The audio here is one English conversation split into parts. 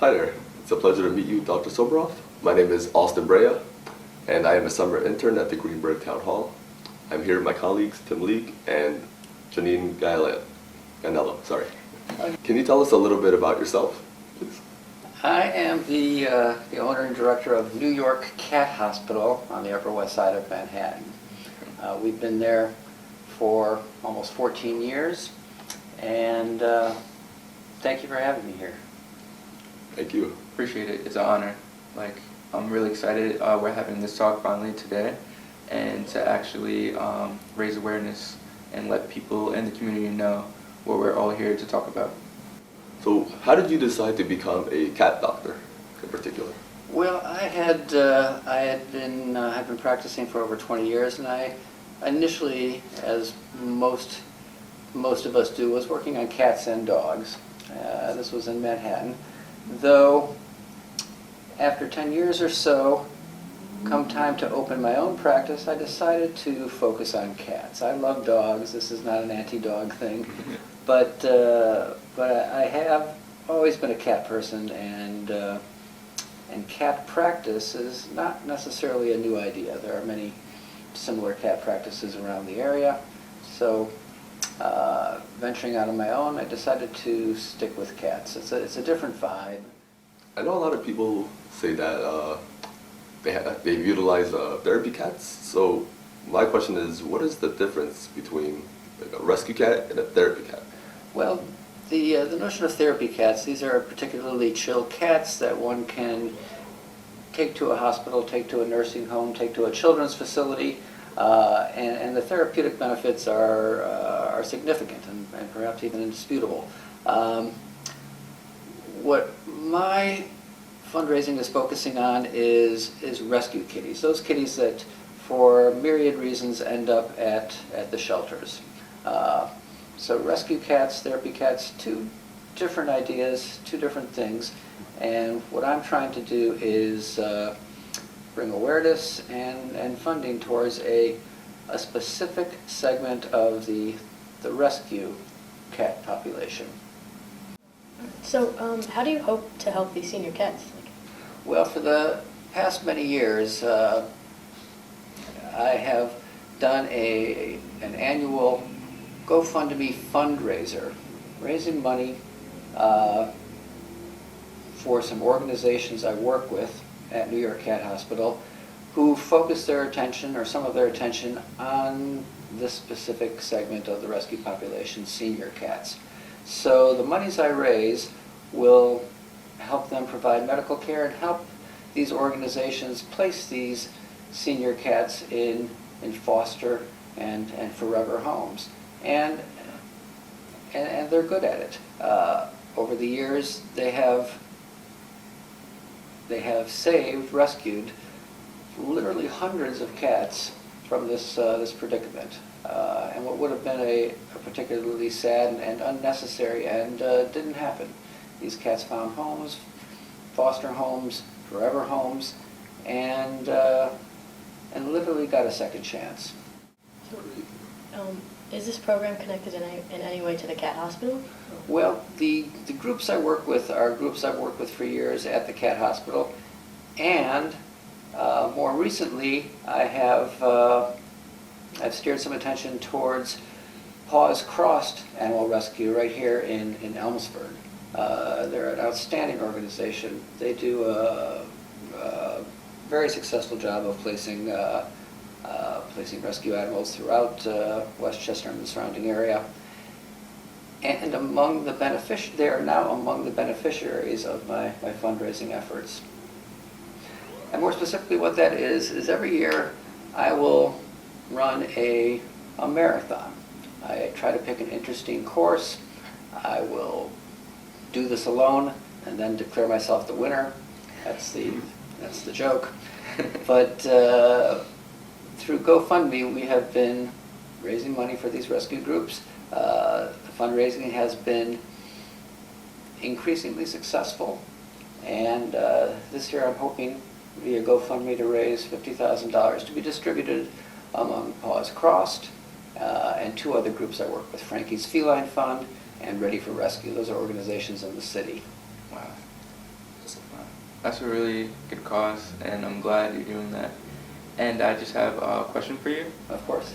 Hi there. It's a pleasure to meet you, Dr. Soboroff. My name is Austin Brea, and I am a summer intern at the Greenburgh Town Hall. I'm here with my colleagues, Tim Leek and Janine Ganello. Sorry. Can you tell us a little bit about yourself, please? I am the owner and director of New York Cat Hospital on the Upper West Side of Manhattan. We've been there for almost 14 years, and thank you for having me here. Thank you. Appreciate it. It's an honor. I'm really excited we're having this talk finally today, and to actually raise awareness and let people in the community know what we're all here to talk about. So how did you decide to become a cat doctor in particular? Well, I had been practicing for over 20 years, and I initially, as most of us do, was working on cats and dogs. This was in Manhattan, though after 10 years or so, come time to open my own practice, I decided to focus on cats. I love dogs. This is not an anti-dog thing, but I have always been a cat person, and cat practice is not necessarily a new idea. There are many similar cat practices around the area, so venturing out on my own, I decided to stick with cats. It's a different vibe. I know a lot of people say that they utilize therapy cats. So my question is, what is the difference between a rescue cat and a therapy cat? Well, the notion of therapy cats, these are particularly chill cats that one can take to a hospital, take to a nursing home, take to a children's facility, and the therapeutic benefits are significant and perhaps even indisputable. What my fundraising is focusing on is rescue kitties, those kitties that for myriad reasons end up at the shelters. So rescue cats, therapy cats, two different ideas, two different things, and what I'm trying to do is bring awareness and funding towards a specific segment of the rescue cat population. So, how do you hope to help these senior cats? Well, for the past many years, I have done an annual GoFundMe fundraiser, raising money for some organizations I work with at New York Cat Hospital who focus their attention, or some of their attention, on this specific segment of the rescue population, senior cats. So the monies I raise will help them provide medical care and help these organizations place these senior cats in foster and forever homes. And they're good at it. Over the years, they have saved, rescued literally hundreds of cats from this predicament. And what would have been a particularly sad and unnecessary end didn't happen. These cats found homes, foster homes, forever homes, and literally got a second chance. Is this program connected in any way to the cat hospital? Well, the groups I work with are groups I've worked with for years at the cat hospital, and more recently I've steered some attention towards Paws Crossed Animal Rescue right here in Elmsford. They're an outstanding organization. They do a very successful job of placing rescue animals throughout Westchester and the surrounding area. And they are now among the beneficiaries of my fundraising efforts. And more specifically, what that is every year I will run a marathon. I try to pick an interesting course. I will do this alone and then declare myself the winner. That's the joke. But through GoFundMe, we have been raising money for these rescue groups. The fundraising has been increasingly successful, and this year I'm hoping via GoFundMe to raise $50,000 to be distributed among Paws Crossed and two other groups I work with, Frankie's Feline Fund and Ready for Rescue. Those are organizations in the city. Wow. That's a really good cause, and I'm glad you're doing that. And I just have a question for you. Of course.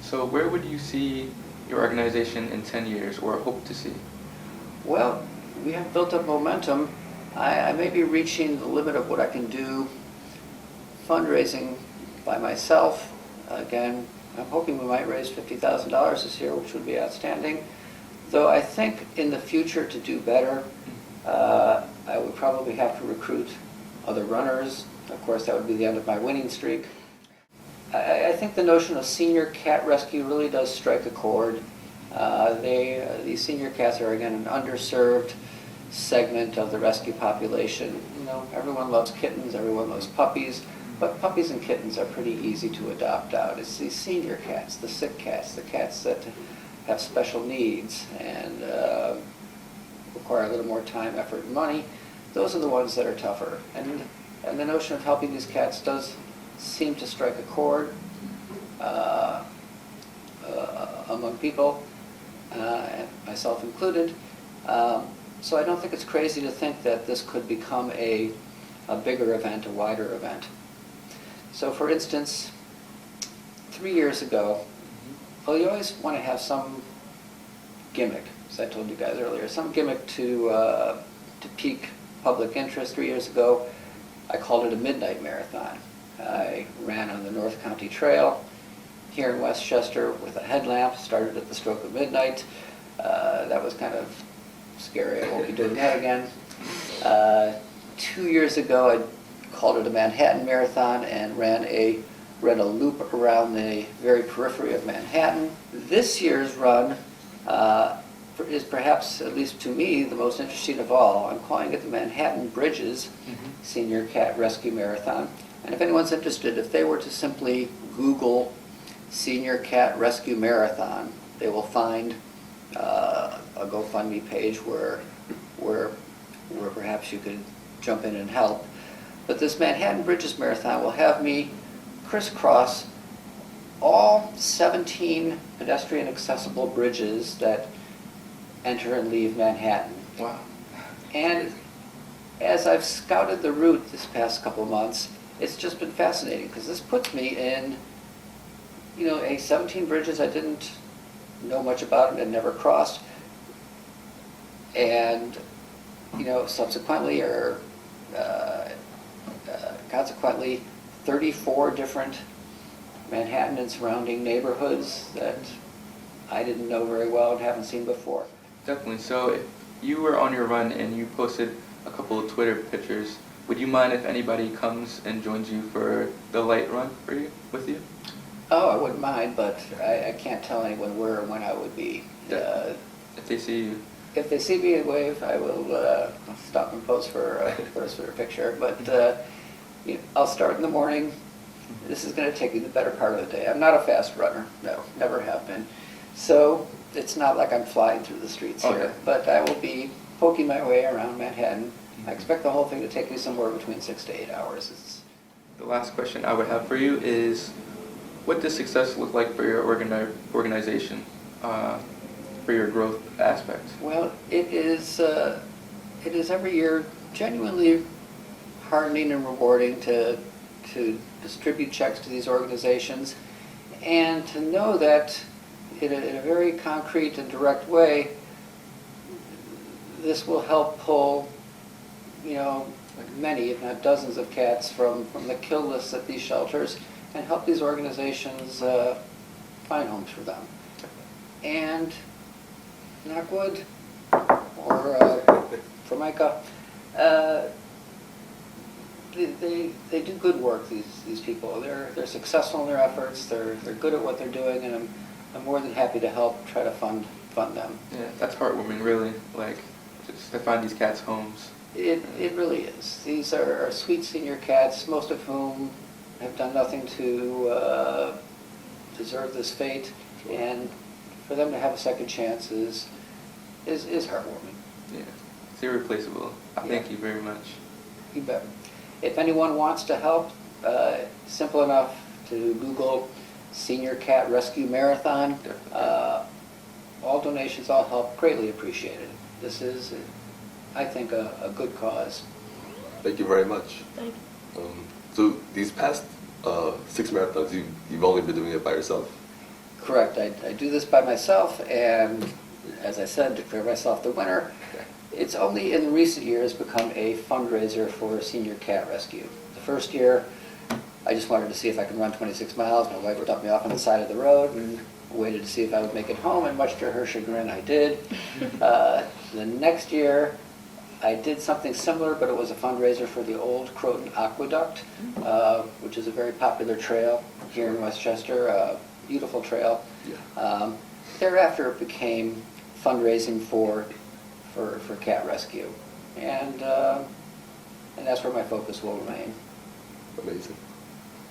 So where would you see your organization in 10 years, or hope to see? Well, we have built up momentum. I may be reaching the limit of what I can do fundraising by myself. Again, I'm hoping we might raise $50,000 this year, which would be outstanding. Though I think in the future to do better, I would probably have to recruit other runners. Of course, that would be the end of my winning streak. I think the notion of senior cat rescue really does strike a chord. These senior cats are, again, an underserved segment of the rescue population. You know, everyone loves kittens, everyone loves puppies, but puppies and kittens are pretty easy to adopt out. It's these senior cats, the sick cats, the cats that have special needs and require a little more time, effort, and money. Those are the ones that are tougher. And the notion of helping these cats does seem to strike a chord among people, and myself included. So I don't think it's crazy to think that this could become a bigger event, a wider event. So for instance, 3 years ago, well, you always want to have some gimmick, as I told you guys earlier, some gimmick to pique public interest. 3 years ago, I called it a midnight marathon. I ran on the North County Trail here in Westchester with a headlamp, started at the stroke of midnight. That was kind of scary. I won't be doing that again. 2 years ago, I called it a Manhattan Marathon and ran a loop around the very periphery of Manhattan. This year's run is perhaps, at least to me, the most interesting of all. I'm calling it the Manhattan Bridges Senior Cat Rescue Marathon. And if anyone's interested, if they were to simply Google Senior Cat Rescue Marathon, they will find a GoFundMe page where perhaps you could jump in and help. But this Manhattan Bridges Marathon will have me crisscross all 17 pedestrian accessible bridges that enter and leave Manhattan. Wow. And as I've scouted the route this past couple months, it's just been fascinating because this puts me in, 17 bridges I didn't know much about and never crossed. And, subsequently or consequently, 34 different Manhattan and surrounding neighborhoods that I didn't know very well and haven't seen before. Definitely. So if you were on your run and you posted a couple of Twitter pictures, would you mind if anybody comes and joins you for the light run with you? Oh, I wouldn't mind, but I can't tell anyone where or when I would be. If they see you. If they see me and wave, I will stop and pose for a picture. But I'll start in the morning. This is going to take me the better part of the day. I'm not a fast runner. No, never have been. So it's not like I'm flying through the streets here. Okay. But I will be poking my way around Manhattan. I expect the whole thing to take me somewhere between 6 to 8 hours. The last question I would have for you is, what does success look like for your organization, for your growth aspect? Well, it is every year genuinely heartening and rewarding to distribute checks to these organizations and to know that in a very concrete and direct way, this will help pull, many, if not dozens of cats from the kill lists at these shelters and help these organizations find homes for them. And knock wood, or Formica, they do good work. These people, they're successful in their efforts. They're good at what they're doing, and I'm more than happy to help try to fund them. Yeah, that's heartwarming, really. Like, just to find these cats homes. It really is. These are sweet senior cats, most of whom have done nothing to deserve this fate, and for them to have a second chance is heartwarming. Yeah, it's irreplaceable. Thank you very much. You bet. If anyone wants to help, simple enough to Google Senior Cat Rescue Marathon. All donations, all help, greatly appreciated. This is, I think, a good cause. Thank you very much. Thank you. So these past 6 marathons, you've only been doing it by yourself? Correct. I do this by myself, and as I said, declare myself the winner. It's only in recent years become a fundraiser for senior cat rescue. The first year, I just wanted to see if I could run 26 miles. My wife dumped me off on the side of the road and waited to see if I would make it home, and much to her chagrin, I did. The next year, I did something similar, but it was a fundraiser for the old Croton Aqueduct, which is a very popular trail here in Westchester, a beautiful trail. Yeah. Thereafter, it became fundraising for cat rescue, and that's where my focus will remain. Amazing.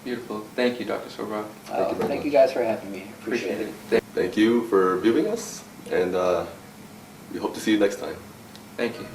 Beautiful. Thank you, Dr. Soboroff. Thank you very Thank you much. guys for having me. Appreciate it. Thank you for viewing us, and we hope to see you next time. Thank you.